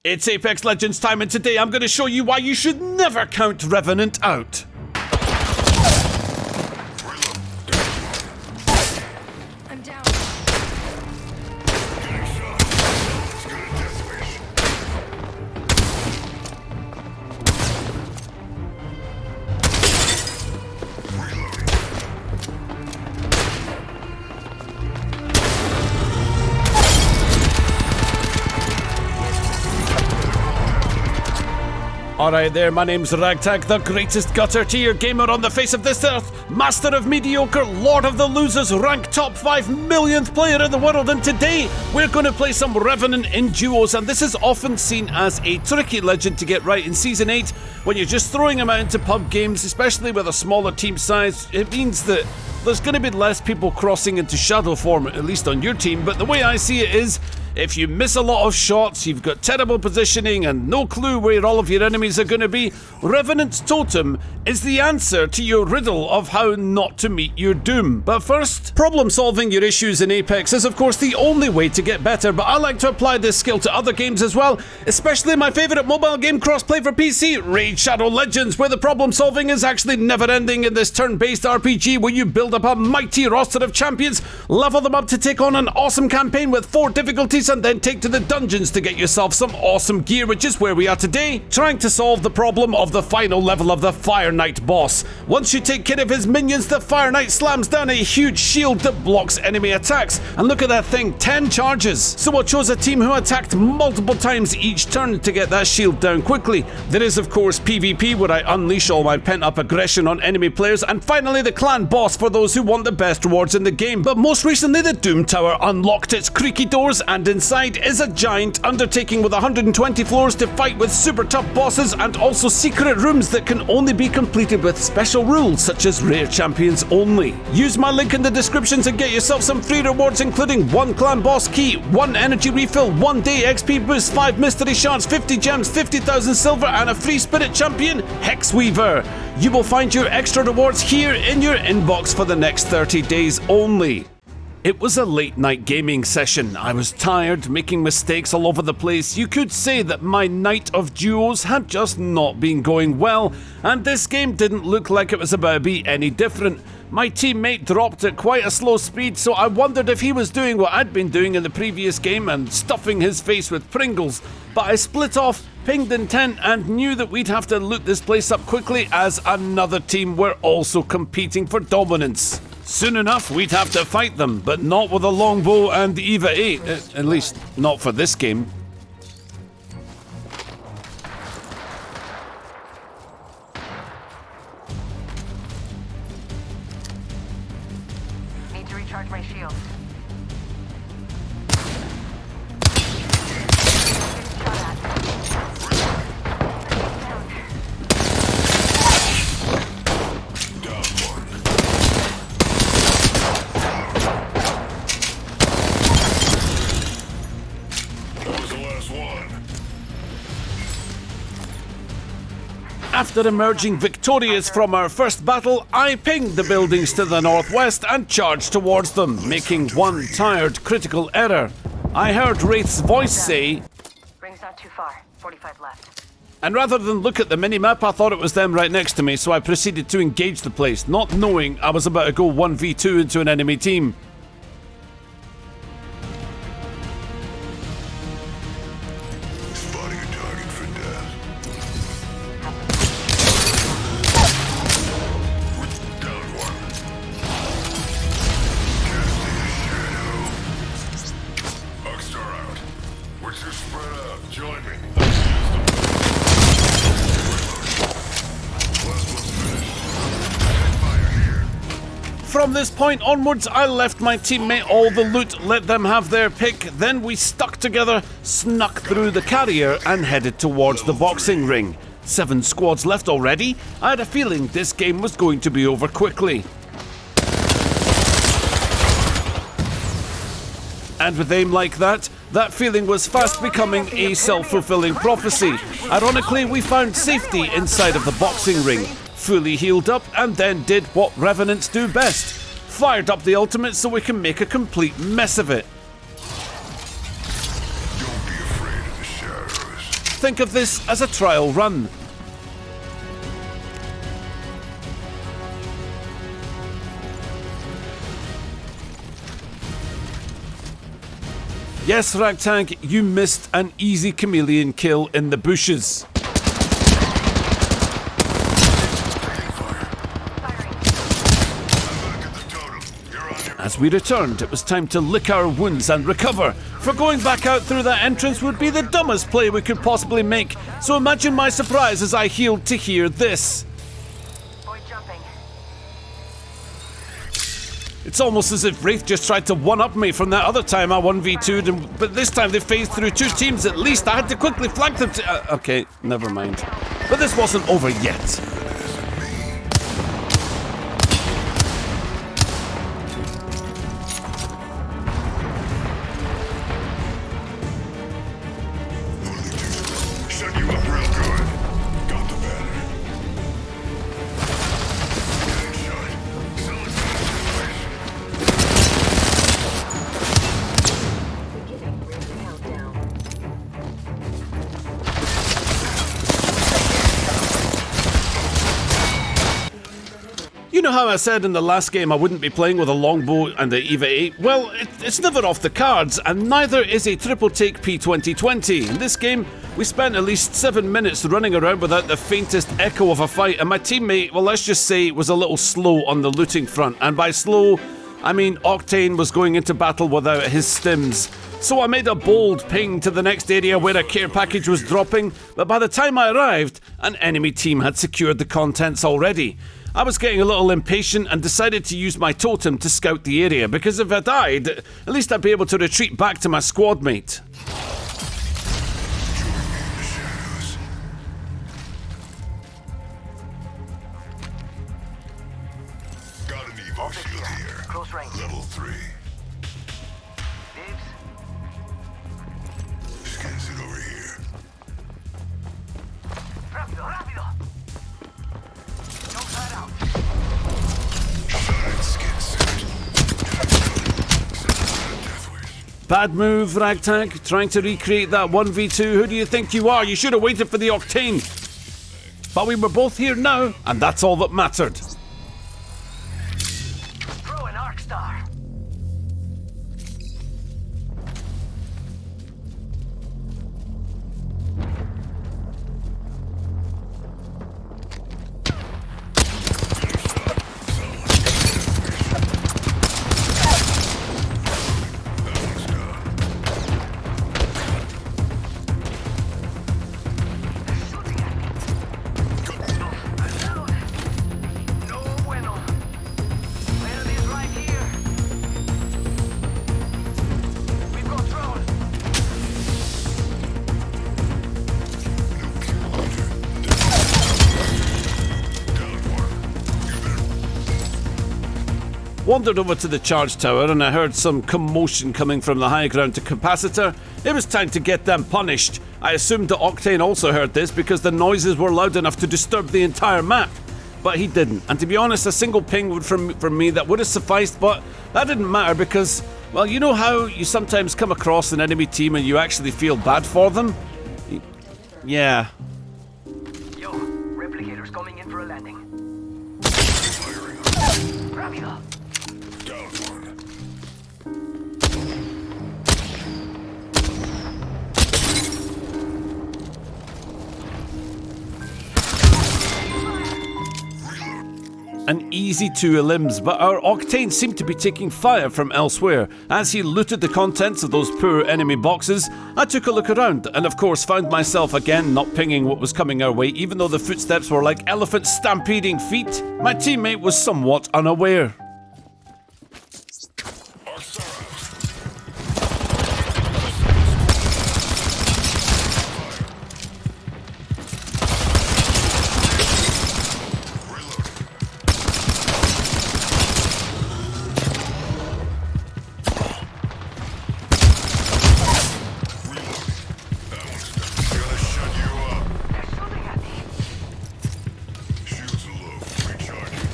It's Apex Legends time, and today I'm going to show you why you should never count Revenant out. I'm down. Alright there, my name's Ragtag, the greatest gutter tier gamer on the face of this earth, master of mediocre, lord of the losers, ranked top 5 millionth player in the world, and today we're going to play some Revenant in duos, and this is often seen as a tricky legend to get right in Season 8. When you're just throwing them out into pub games, especially with a smaller team size, it means that there's going to be less people crossing into shadow form, at least on your team, but the way I see it is, if you miss a lot of shots, you've got terrible positioning and no clue where all of your enemies are going to be, Revenant's Totem is the answer to your riddle of how not to meet your doom. But first, problem solving your issues in Apex is of course the only way to get better, but I like to apply this skill to other games as well, especially my favourite mobile game crossplay for PC, Raid Shadow Legends, where the problem solving is actually never ending in this turn-based RPG where you build up a mighty roster of champions, level them up to take on an awesome campaign with 4 difficulties, and then take to the dungeons to get yourself some awesome gear, which is where we are today, trying to solve the problem of the final level of the Fire Knight boss. Once you take care of his minions, the Fire Knight slams down a huge shield that blocks enemy attacks, and look at that thing, 10 charges. So I chose a team who attacked multiple times each turn to get that shield down quickly. There is of course PvP, where I unleash all my pent-up aggression on enemy players, and finally the clan boss for those who want the best rewards in the game. But most recently the Doom Tower unlocked its creaky doors, and inside is a giant undertaking with 120 floors to fight with super tough bosses, and also secret rooms that can only be completed with special rules such as rare champions only. Use my link in the description to get yourself some free rewards, including 1 clan boss key, 1 energy refill, 1 day XP boost, 5 mystery shards, 50 gems, 50,000 silver, and a free spirit champion, Hexweaver. You will find your extra rewards here in your inbox for the next 30 days only. It was a late night gaming session. I was tired, making mistakes all over the place. You could say that my night of duos had just not been going well, and this game didn't look like it was about to be any different. My teammate dropped at quite a slow speed, so I wondered if he was doing what I'd been doing in the previous game and stuffing his face with Pringles. But I split off, pinged intent, and knew that we'd have to loot this place up quickly as another team were also competing for dominance. Soon enough, we'd have to fight them, but not with a longbow and Eva 8, at least not for this game. Need to recharge my shield. After emerging victorious from our first battle, I pinged the buildings to the northwest and charged towards them, making one tired critical error. I heard Wraith's voice say, "Ring's not too far. 45 left." and rather than look at the minimap, I thought it was them right next to me, so I proceeded to engage the place, not knowing I was about to go 1v2 into an enemy team. From this point onwards, I left my teammate all the loot, let them have their pick, then we stuck together, snuck through the carrier and headed towards the boxing ring. 7 squads left already? I had a feeling this game was going to be over quickly. And with aim like that, that feeling was fast becoming a self-fulfilling prophecy. Ironically, we found safety inside of the boxing ring, fully healed up, and then did what Revenants do best. Fired up the ultimate so we can make a complete mess of it. Don't be afraid of the shadows. think of this as a trial run. Yes, Ragtag, you missed an easy chameleon kill in the bushes. As we returned, it was time to lick our wounds and recover, for going back out through that entrance would be the dumbest play we could possibly make, so imagine my surprise as I healed to hear this. It's almost as if Wraith just tried to one-up me from that other time I 1v2'd, but this time they phased through 2 teams at least. I had to quickly flank them to... okay, never mind. But this wasn't over yet. You know how I said in the last game I wouldn't be playing with a longbow and the EVA 8? Well, it's never off the cards, and neither is a triple take P2020. In this game, we spent at least 7 minutes running around without the faintest echo of a fight, and my teammate, well, let's just say, was a little slow on the looting front. And by slow, I mean Octane was going into battle without his stims. So I made a bold ping to the next area where a care package was dropping, but by the time I arrived, an enemy team had secured the contents already. I was getting a little impatient and decided to use my totem to scout the area, because if I died, at least I'd be able to retreat back to my squad mate. Got an Evo shield here. Close range. Level 3. Dibs. Scans it over here. Rápido, rápido. Don't cut out. Shine skin suit. Death wish. Bad move, Ragtag, trying to recreate that 1v2. Who do you think you are? You should have waited for the Octane. But we were both here now, and that's all that mattered. Throw an arc star. No bueno. Enemies right here. We've got drone. No kill leader. Down one. You better. Wandered over to the charge tower and I heard some commotion coming from the high ground to capacitor. It was time to get them punished. I assumed that Octane also heard this because the noises were loud enough to disturb the entire map. But he didn't, and to be honest, a single ping from me that would have sufficed, but that didn't matter because, well, you know how you sometimes come across an enemy team and you actually feel bad for them? Yeah. Yo, replicators coming in for a landing. Firing. Rápido. Down one. An easy 2 limbs, but our Octane seemed to be taking fire from elsewhere. As he looted the contents of those poor enemy boxes, I took a look around and of course found myself again not pinging what was coming our way, even though the footsteps were like elephants stampeding feet. My teammate was somewhat unaware. Gonna shut you up. They're shooting at me. Shields are low. Recharging.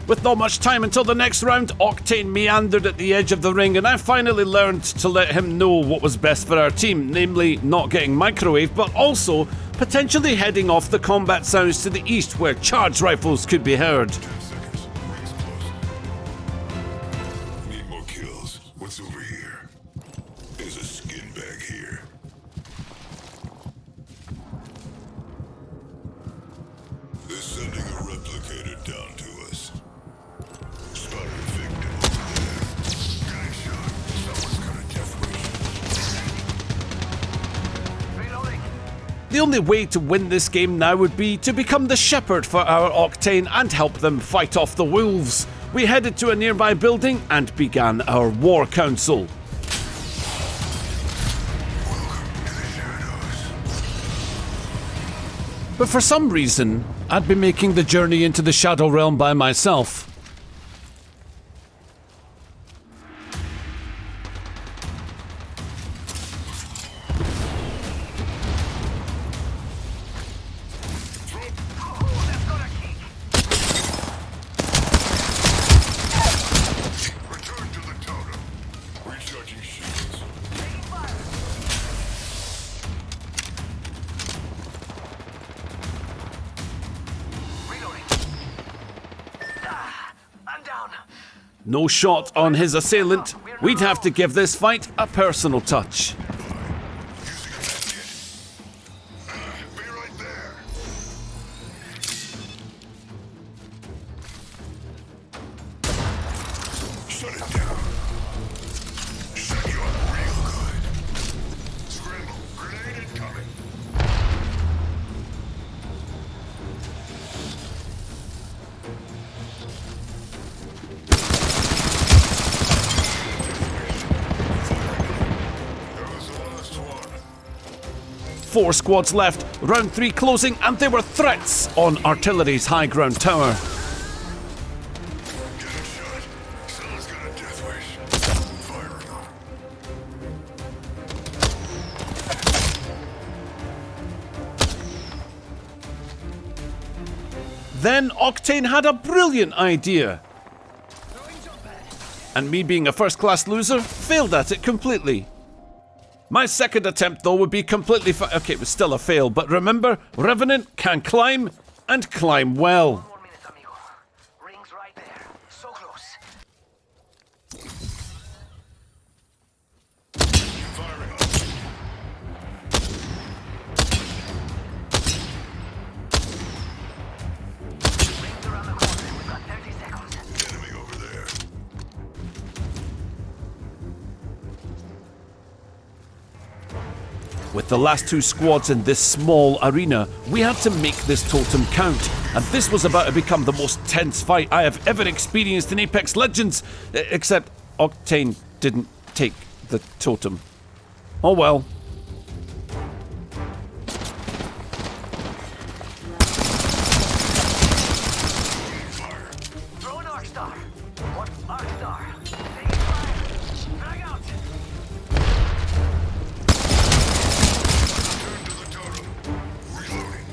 With not much time until the next round, Octane meandered at the edge of the ring, and I finally learned to let him know what was best for our team, namely not getting microwaved, but also potentially heading off the combat sounds to the east where charge rifles could be heard. 10 seconds. Rings close. Need more kills. What's over here? There's a skin bag here. They're sending a replicator down to us. Spotted a victim over there. Getting shot. Someone's got a death wish. Reloading. The only way to win this game now would be to become the shepherd for our Octane and help them fight off the wolves. We headed to a nearby building and began our war council. But for some reason, I'd be making the journey into the Shadow Realm by myself. Oh, that's got a kick. Return to the totem. Recharging shields. Taking fire. Reloading. I'm down. No shot on his assailant. We'd have to give this fight a personal touch. Using a med kit. Be right there. Shut it down. Shut you up real good. Scramble. Grenade incoming. That was the last one. 4 squads left, round 3 closing, and there were threats on artillery's high ground tower. Getting shot. Someone's got a death wish. Firing on him. Then Octane had a brilliant idea. And me being a first-class loser, failed at it completely. My second attempt, though, would be completely okay, it was still a fail, but remember, Revenant can climb, and climb well. 1 more minute, amigo. Rings right there. So close. Firing on him. Rings around the corner. We've got 30 seconds. Enemy over there. With the last 2 squads in this small arena, we had to make this totem count. And this was about to become the most tense fight I have ever experienced in Apex Legends. Except Octane didn't take the totem. Oh well. Throw an arc star. What arc star? Taking fire. Frag out. Turn to the totem. Reloading.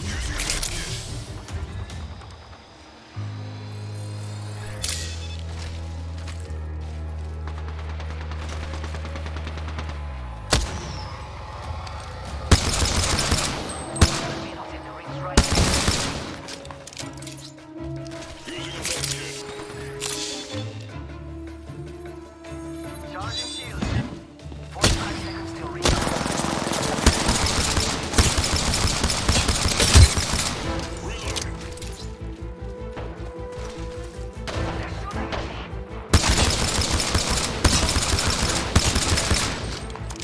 Using a med kit. May not hit the rings right. Using a med kit. Charging shield. 45 seconds till recharge. Reloading. They're shooting at me.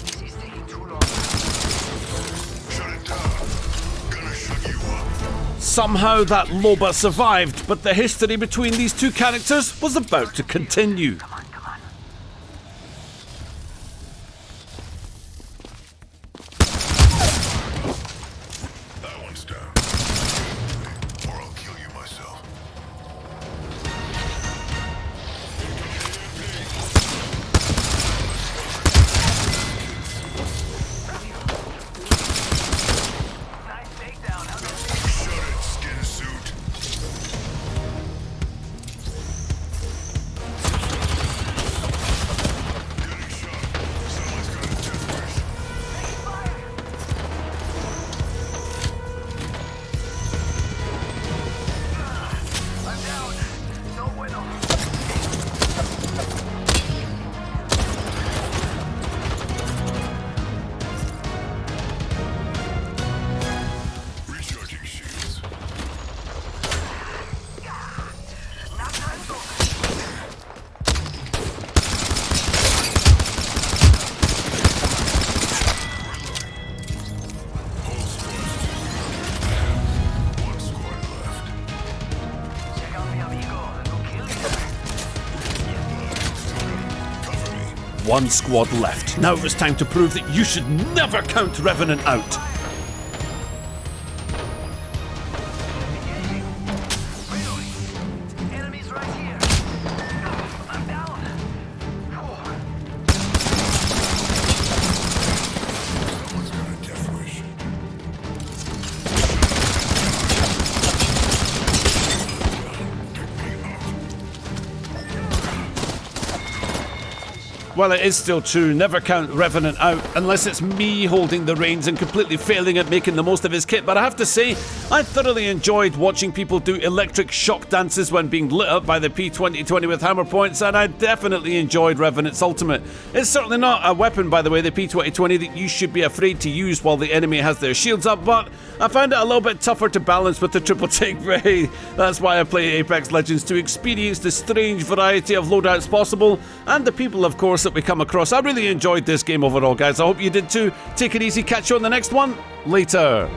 This is taking too long. Shut it down. Gonna shut you up. Somehow that Loba survived, but the history between these 2 characters was about to continue. Come on, come on. That one's down. Or I'll kill you myself. Nice takedown. How good? Shut it, skin suit. one squad left. Now it was time to prove that you should never count Revenant out. Enemies right here. I'm down. Someone's got a death wish. Well, it is still true, never count Revenant out, unless it's me holding the reins and completely failing at making the most of his kit. But I have to say, I thoroughly enjoyed watching people do electric shock dances when being lit up by the P2020 with hammer points, and I definitely enjoyed Revenant's ultimate. It's certainly not a weapon, by the way, the P2020, that you should be afraid to use while the enemy has their shields up, but I found it a little bit tougher to balance with the triple take ray. That's why I play Apex Legends, to experience the strange variety of loadouts possible, and the people, of course, that we come across. I really enjoyed this game overall, guys. I hope you did too. Take it easy. Catch you on the next one. Later.